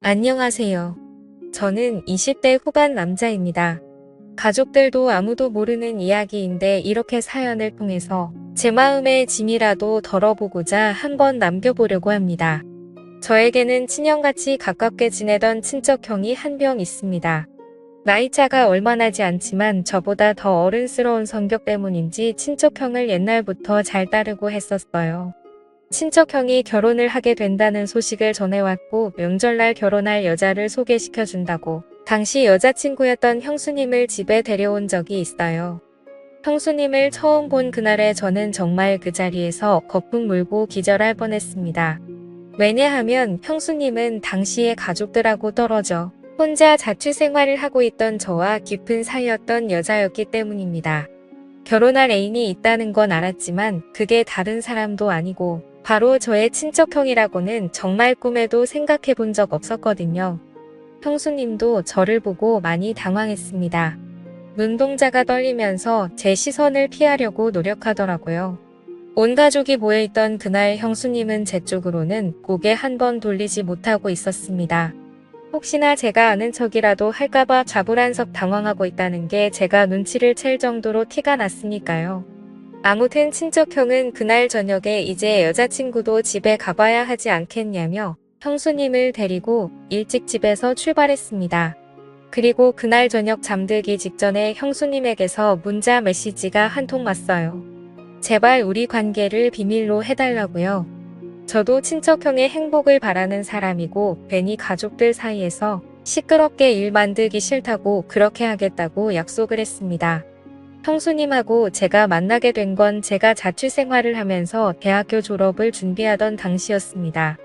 안녕하세요. 저는 20대 후반 남자입니다. 가족들도 아무도 모르는 이야기인데 이렇게 사연을 통해서 제 마음의 짐이라도 덜어보고자 한번 남겨보려고 합니다. 저에게는 친형같이 가깝게 지내던 친척형이 한 명 있습니다. 나이차가 얼마 나지 않지만 저보다 더 어른스러운 성격 때문인지 친척형을 옛날부터 잘 따르고 했었어요. 친척형이 결혼을 하게 된다는 소식을 전해왔고 명절날 결혼할 여자를 소개시켜준다고 당시 여자친구였던 형수님을 집에 데려온 적이 있어요. 형수님을 처음 본 그날에 저는 정말 그 자리에서 거품 물고 기절할 뻔했습니다. 왜냐하면 형수님은 당시의 가족들하고 떨어져 혼자 자취 생활을 하고 있던 저와 깊은 사이였던 여자였기 때문입니다. 결혼할 애인이 있다는 건 알았지만 그게 다른 사람도 아니고 바로 저의 친척형이라고는 정말 꿈에도 생각해 본 적 없었거든요. 형수님도 저를 보고 많이 당황했습니다. 눈동자가 떨리면서 제 시선을 피하려고 노력하더라고요. 온 가족이 모여있던 그날 형수님은 제 쪽으로는 고개 한 번 돌리지 못하고 있었습니다. 혹시나 제가 아는 척이라도 할까봐 자불안석 당황하고 있다는 게 제가 눈치를 챌 정도로 티가 났으니까요. 아무튼 친척형은 그날 저녁에 이제 여자친구도 집에 가봐야 하지 않겠냐며 형수님을 데리고 일찍 집에서 출발했습니다. 그리고 그날 저녁 잠들기 직전에 형수님에게서 문자 메시지가 한 통 왔어요. 제발 우리 관계를 비밀로 해달라고요. 저도 친척형의 행복을 바라는 사람이고 괜히 가족들 사이에서 시끄럽게 일 만들기 싫다고 그렇게 하겠다고 약속을 했습니다. 형수님하고 제가 만나게 된 건 제가 자취 생활을 하면서 대학교 졸업을 준비하던 당시였습니다.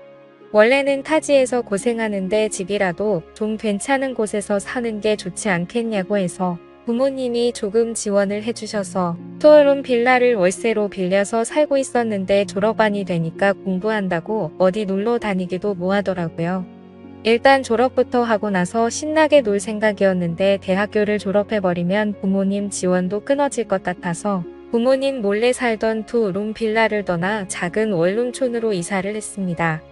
원래는 타지에서 고생하는데 집이라도 좀 괜찮은 곳에서 사는 게 좋지 않겠냐고 해서 부모님이 조금 지원을 해주셔서 투어룸 빌라를 월세로 빌려서 살고 있었는데 졸업반이 되니까 공부한다고 어디 놀러 다니기도 뭐하더라고요. 일단 졸업부터 하고 나서 신나게 놀 생각이었는데 대학교를 졸업해버리면 부모님 지원도 끊어질 것 같아서 부모님 몰래 살던 투룸 빌라를 떠나 작은 원룸촌으로 이사를 했습니다.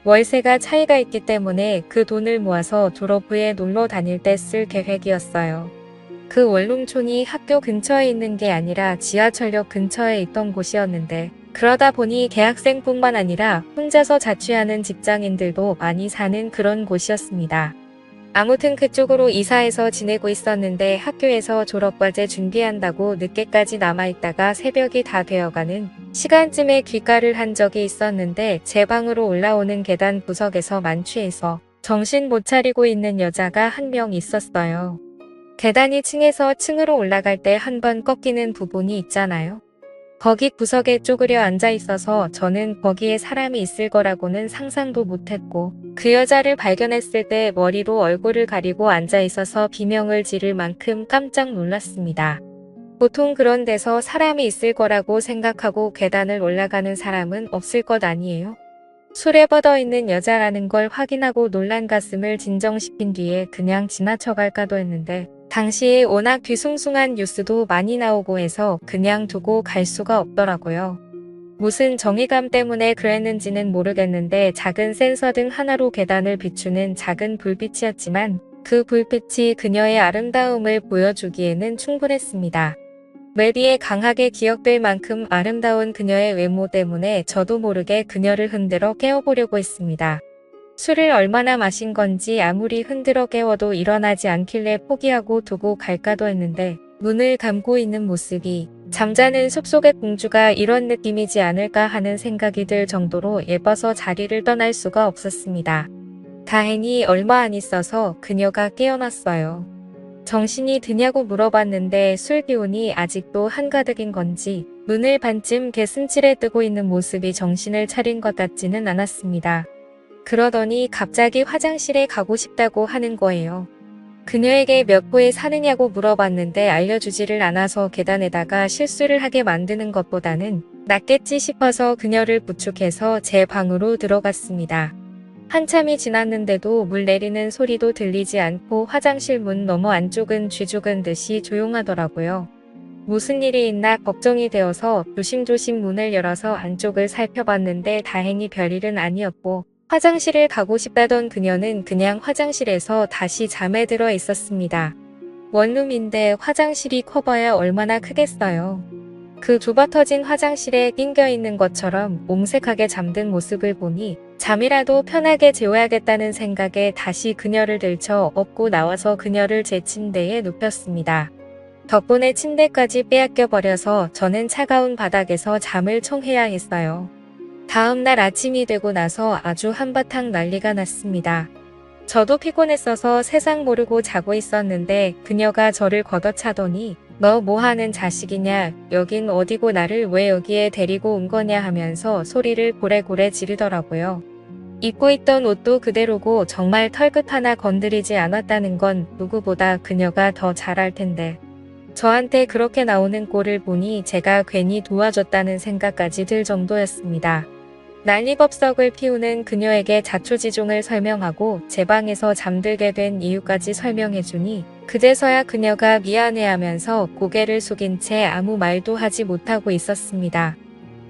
월세가 차이가 있기 때문에 그 돈을 모아서 졸업 후에 놀러 다닐 때 쓸 계획이었어요. 그 원룸촌이 학교 근처에 있는 게 아니라 지하철역 근처에 있던 곳이었는데 그러다 보니 대학생뿐만 아니라 혼자서 자취하는 직장인들도 많이 사는 그런 곳이었습니다. 아무튼 그쪽으로 이사해서 지내고 있었는데 학교에서 졸업과제 준비한다고 늦게까지 남아있다가 새벽이 다 되어가는 시간쯤에 귀가를 한 적이 있었는데 제 방으로 올라오는 계단 구석에서 만취해서 정신 못 차리고 있는 여자가 한 명 있었어요. 계단이 층에서 층으로 올라갈 때 한 번 꺾이는 부분이 있잖아요. 거기 구석에 쪼그려 앉아 있어서 저는 거기에 사람이 있을 거라고는 상상도 못했고 그 여자를 발견했을 때 머리로 얼굴을 가리고 앉아 있어서 비명을 지를 만큼 깜짝 놀랐습니다. 보통 그런 데서 사람이 있을 거라고 생각하고 계단을 올라가는 사람은 없을 것 아니에요? 술에 뻗어 있는 여자라는 걸 확인하고 놀란 가슴을 진정시킨 뒤에 그냥 지나쳐갈까도 했는데 당시에 워낙 뒤숭숭한 뉴스도 많이 나오고 해서 그냥 두고 갈 수가 없더라고요. 무슨 정의감 때문에 그랬는지는 모르겠는데 작은 센서등 하나로 계단을 비추는 작은 불빛이었지만 그 불빛이 그녀의 아름다움을 보여주기에는 충분했습니다. 뇌리에 강하게 기억될 만큼 아름다운 그녀의 외모 때문에 저도 모르게 그녀를 흔들어 깨워보려고 했습니다. 술을 얼마나 마신 건지 아무리 흔들어 깨워도 일어나지 않길래 포기하고 두고 갈까도 했는데 눈을 감고 있는 모습이 잠자는 숲속의 공주가 이런 느낌이지 않을까 하는 생각이 들 정도로 예뻐서 자리를 떠날 수가 없었습니다. 다행히 얼마 안 있어서 그녀가 깨어났어요. 정신이 드냐고 물어봤는데 술 기운이 아직도 한가득인 건지 눈을 반쯤 개슴칠에 뜨고 있는 모습이 정신을 차린 것 같지는 않았습니다. 그러더니 갑자기 화장실에 가고 싶다고 하는 거예요. 그녀에게 몇 호에 사느냐고 물어봤는데 알려주지를 않아서 계단에다가 실수를 하게 만드는 것보다는 낫겠지 싶어서 그녀를 부축해서 제 방으로 들어갔습니다. 한참이 지났는데도 물 내리는 소리도 들리지 않고 화장실 문 너머 안쪽은 쥐죽은 듯이 조용하더라고요. 무슨 일이 있나 걱정이 되어서 조심조심 문을 열어서 안쪽을 살펴봤는데 다행히 별일은 아니었고 화장실을 가고 싶다던 그녀는 그냥 화장실에서 다시 잠에 들어 있었습니다. 원룸인데 화장실이 커봐야 얼마나 크겠어요. 그 좁아터진 화장실에 낑겨 있는 것처럼 옹색하게 잠든 모습을 보니 잠이라도 편하게 재워야겠다는 생각에 다시 그녀를 들쳐 업고 나와서 그녀를 제 침대에 눕혔습니다. 덕분에 침대까지 빼앗겨 버려서 저는 차가운 바닥에서 잠을 청해야 했어요. 다음 날 아침이 되고 나서 아주 한바탕 난리가 났습니다. 저도 피곤했어서 세상 모르고 자고 있었는데 그녀가 저를 걷어차더니 너 뭐하는 자식이냐, 여긴 어디고 나를 왜 여기에 데리고 온 거냐 하면서 소리를 고래고래 지르더라고요. 입고 있던 옷도 그대로고 정말 털끝 하나 건드리지 않았다는 건 누구보다 그녀가 더 잘할 텐데. 저한테 그렇게 나오는 꼴을 보니 제가 괜히 도와줬다는 생각까지 들 정도였습니다. 난리법석을 피우는 그녀에게 자초지종을 설명하고 제 방에서 잠들게 된 이유까지 설명해주니 그제서야 그녀가 미안해하면서 고개를 숙인 채 아무 말도 하지 못하고 있었습니다.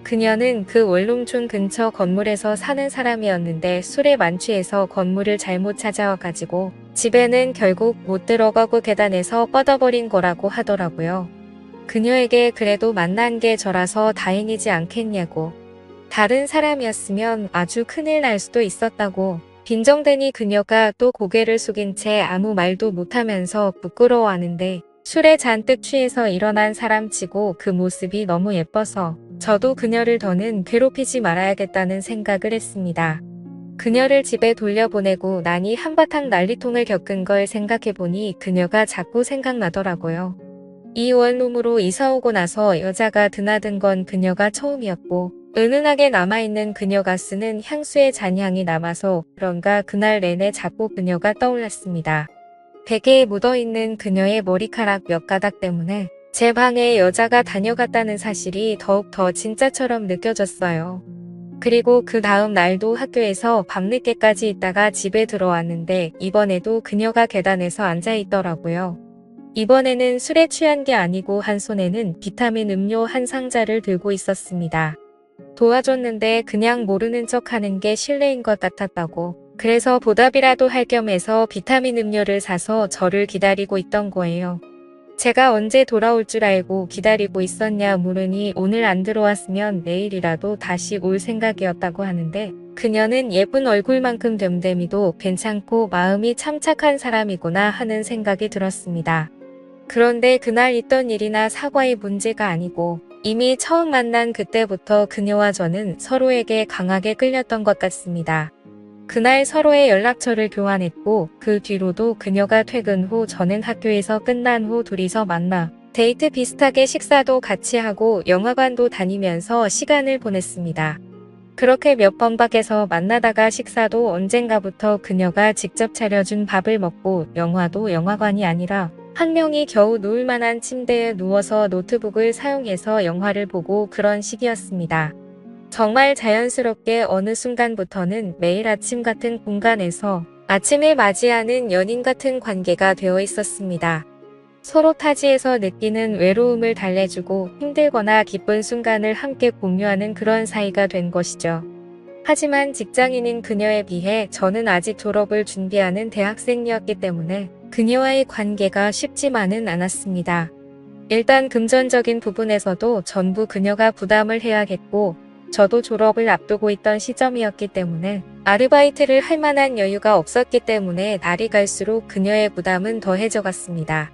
그녀는 그 원룸촌 근처 건물에서 사는 사람이었는데 술에 만취해서 건물을 잘못 찾아와가지고 집에는 결국 못 들어가고 계단에서 뻗어버린 거라고 하더라고요. 그녀에게 그래도 만난 게 저라서 다행이지 않겠냐고. 다른 사람이었으면 아주 큰일 날 수도 있었다고. 빈정대니 그녀가 또 고개를 숙인 채 아무 말도 못하면서 부끄러워하는데 술에 잔뜩 취해서 일어난 사람치고 그 모습이 너무 예뻐서 저도 그녀를 더는 괴롭히지 말아야겠다는 생각을 했습니다. 그녀를 집에 돌려보내고 나니 한바탕 난리통을 겪은 걸 생각해보니 그녀가 자꾸 생각나더라고요. 이 원룸으로 이사오고 나서 여자가 드나든 건 그녀가 처음이었고 은은하게 남아있는 그녀가 쓰는 향수의 잔향이 남아서 그런가 그날 내내 자꾸 그녀가 떠올랐습니다. 베개에 묻어있는 그녀의 머리카락 몇 가닥 때문에 제 방에 여자가 다녀갔다는 사실이 더욱 더 진짜처럼 느껴졌어요. 그리고 그 다음 날도 학교에서 밤늦게까지 있다가 집에 들어왔는데 이번에도 그녀가 계단에서 앉아있더라고요. 이번에는 술에 취한 게 아니고 한 손에는 비타민 음료 한 상자를 들고 있었습니다. 도와줬는데 그냥 모르는 척 하는 게 실례인 것 같았다고. 그래서 보답이라도 할 겸 해서 비타민 음료를 사서 저를 기다리고 있던 거예요. 제가 언제 돌아올 줄 알고 기다리고 있었냐 물으니 오늘 안 들어왔으면 내일이라도 다시 올 생각이었다고 하는데 그녀는 예쁜 얼굴만큼 됨됨이도 괜찮고 마음이 참 착한 사람이구나 하는 생각이 들었습니다. 그런데 그날 있던 일이나 사과의 문제가 아니고 이미 처음 만난 그때부터 그녀와 저는 서로에게 강하게 끌렸던 것 같습니다. 그날 서로의 연락처를 교환했고 그 뒤로도 그녀가 퇴근 후 저는 학교에서 끝난 후 둘이서 만나 데이트 비슷하게 식사도 같이 하고 영화관도 다니면서 시간을 보냈습니다. 그렇게 몇 번 밖에서 만나다가 식사도 언젠가부터 그녀가 직접 차려준 밥을 먹고 영화도 영화관이 아니라 한 명이 겨우 누울 만한 침대에 누워서 노트북을 사용해서 영화를 보고 그런 식이었습니다. 정말 자연스럽게 어느 순간부터는 매일 아침 같은 공간에서 아침을 맞이하는 연인 같은 관계가 되어 있었습니다. 서로 타지에서 느끼는 외로움을 달래주고 힘들거나 기쁜 순간을 함께 공유하는 그런 사이가 된 것이죠. 하지만 직장인인 그녀에 비해 저는 아직 졸업을 준비하는 대학생이었기 때문에 그녀와의 관계가 쉽지만은 않았습니다. 일단 금전적인 부분에서도 전부 그녀가 부담을 해야겠고 저도 졸업을 앞두고 있던 시점이었기 때문에 아르바이트를 할 만한 여유가 없었기 때문에 날이 갈수록 그녀의 부담은 더해져 갔습니다.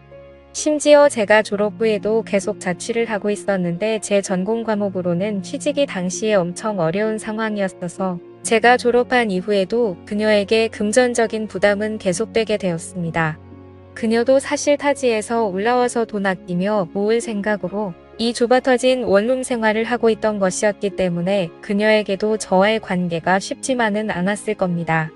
심지어 제가 졸업 후에도 계속 자취를 하고 있었는데 제 전공 과목으로는 취직이 당시에 엄청 어려운 상황이었어서 제가 졸업한 이후에도 그녀에게 금전적인 부담은 계속되게 되었습니다. 그녀도 사실 타지에서 올라와서 돈 아끼며 모을 생각으로 이 좁아터진 원룸 생활을 하고 있던 것이었기 때문에 그녀에게도 저와의 관계가 쉽지만은 않았을 겁니다.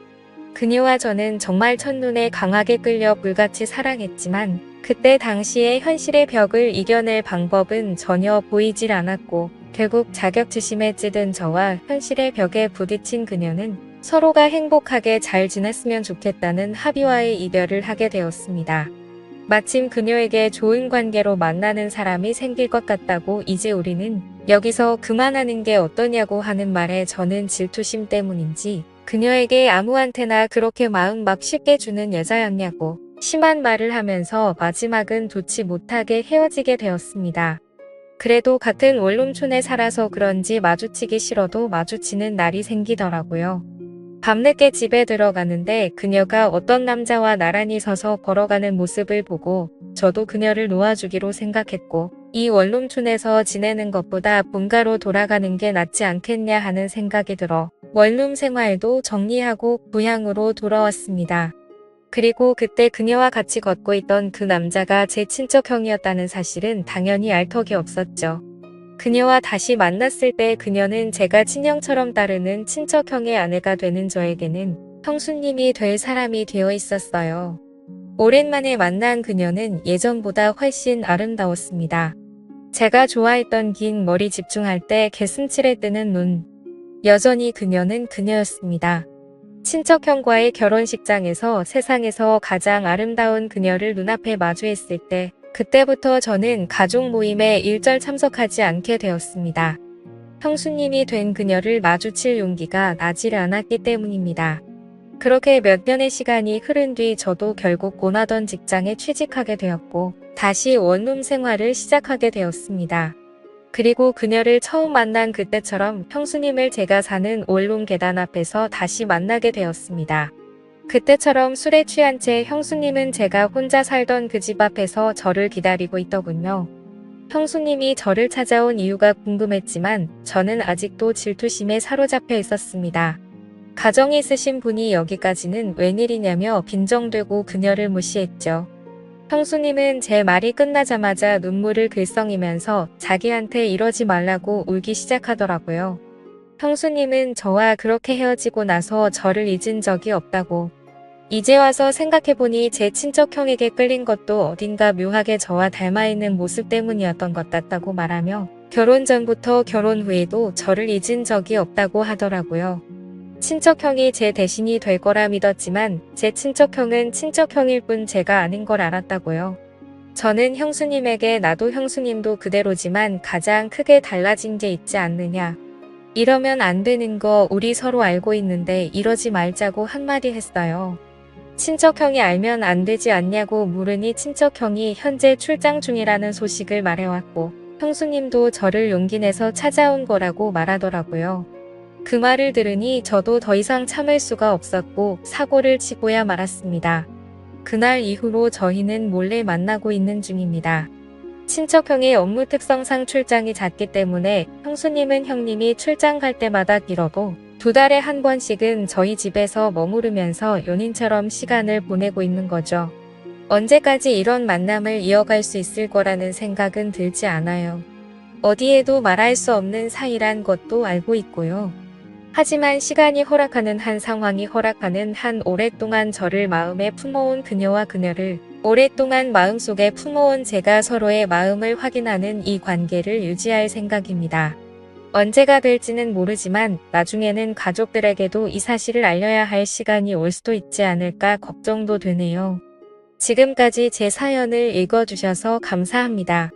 그녀와 저는 정말 첫눈에 강하게 끌려 불같이 사랑했지만 그때 당시에 현실의 벽을 이겨낼 방법은 전혀 보이질 않았고 결국 자격지심에 찌든 저와 현실의 벽에 부딪힌 그녀는 서로가 행복하게 잘 지냈으면 좋겠다는 합의와의 이별을 하게 되었습니다. 마침 그녀에게 좋은 관계로 만나는 사람이 생길 것 같다고 이제 우리는 여기서 그만하는 게 어떠냐고 하는 말에 저는 질투심 때문인지 그녀에게 아무한테나 그렇게 마음 막 쉽게 주는 여자였냐고 심한 말을 하면서 마지막은 좋지 못하게 헤어지게 되었습니다. 그래도 같은 원룸촌에 살아서 그런지 마주치기 싫어도 마주치는 날이 생기더라고요. 밤늦게 집에 들어가는데 그녀가 어떤 남자와 나란히 서서 걸어가는 모습을 보고 저도 그녀를 놓아주기로 생각했고 이 원룸촌에서 지내는 것보다 본가로 돌아가는 게 낫지 않겠냐 하는 생각이 들어 원룸 생활도 정리하고 고향으로 돌아왔습니다. 그리고 그때 그녀와 같이 걷고 있던 그 남자가 제 친척형이었다는 사실은 당연히 알 턱이 없었죠. 그녀와 다시 만났을 때 그녀는 제가 친형처럼 따르는 친척형의 아내가 되는 저에게는 형수님이 될 사람이 되어 있었어요. 오랜만에 만난 그녀는 예전보다 훨씬 아름다웠습니다. 제가 좋아했던 긴 머리 집중할 때 개슴츠레 뜨는 눈. 여전히 그녀는 그녀였습니다. 친척형과의 결혼식장에서 세상에서 가장 아름다운 그녀를 눈앞에 마주했을 때 그때부터 저는 가족 모임에 일절 참석하지 않게 되었습니다. 형수님이 된 그녀를 마주칠 용기가 나질 않았기 때문입니다. 그렇게 몇 년의 시간이 흐른 뒤 저도 결국 원하던 직장에 취직하게 되었고 다시 원룸 생활을 시작하게 되었습니다. 그리고 그녀를 처음 만난 그때처럼 형수님을 제가 사는 원룸 계단 앞에서 다시 만나게 되었습니다. 그때처럼 술에 취한 채 형수님은 제가 혼자 살던 그 집 앞에서 저를 기다리고 있더군요. 형수님이 저를 찾아온 이유가 궁금했지만 저는 아직도 질투심에 사로잡혀 있었습니다. 가정이 있으신 분이 여기까지는 웬일이냐며 빈정되고 그녀를 무시했죠. 형수님은 제 말이 끝나자마자 눈물을 글썽이면서 자기한테 이러지 말라고 울기 시작하더라고요. 형수님은 저와 그렇게 헤어지고 나서 저를 잊은 적이 없다고. 이제 와서 생각해보니 제 친척형에게 끌린 것도 어딘가 묘하게 저와 닮아있는 모습 때문이었던 것 같다고 말하며 결혼 전부터 결혼 후에도 저를 잊은 적이 없다고 하더라고요. 친척형이 제 대신이 될 거라 믿었지만 제 친척형은 친척형일 뿐 제가 아닌 걸 알았다고요. 저는 형수님에게 나도 형수님도 그대로지만 가장 크게 달라진 게 있지 않느냐. 이러면 안 되는 거 우리 서로 알고 있는데 이러지 말자고 한마디 했어요. 친척형이 알면 안 되지 않냐고 물으니 친척형이 현재 출장 중이라는 소식을 말해왔고 형수님도 저를 용기 내서 찾아온 거라고 말하더라고요. 그 말을 들으니 저도 더 이상 참을 수가 없었고 사고를 치고야 말았습니다. 그날 이후로 저희는 몰래 만나고 있는 중입니다. 친척형의 업무 특성상 출장이 잦기 때문에 형수님은 형님이 출장 갈 때마다 길어도 2달에 한 번씩은 저희 집에서 머무르면서 연인처럼 시간을 보내고 있는 거죠. 언제까지 이런 만남을 이어갈 수 있을 거라는 생각은 들지 않아요. 어디에도 말할 수 없는 사이란 것도 알고 있고요. 하지만 시간이 허락하는 한 상황이 허락하는 한 오랫동안 저를 마음에 품어온 그녀와 그녀를 오랫동안 마음속에 품어온 제가 서로의 마음을 확인하는 이 관계를 유지할 생각입니다. 언제가 될지는 모르지만 나중에는 가족들에게도 이 사실을 알려야 할 시간이 올 수도 있지 않을까 걱정도 되네요. 지금까지 제 사연을 읽어주셔서 감사합니다.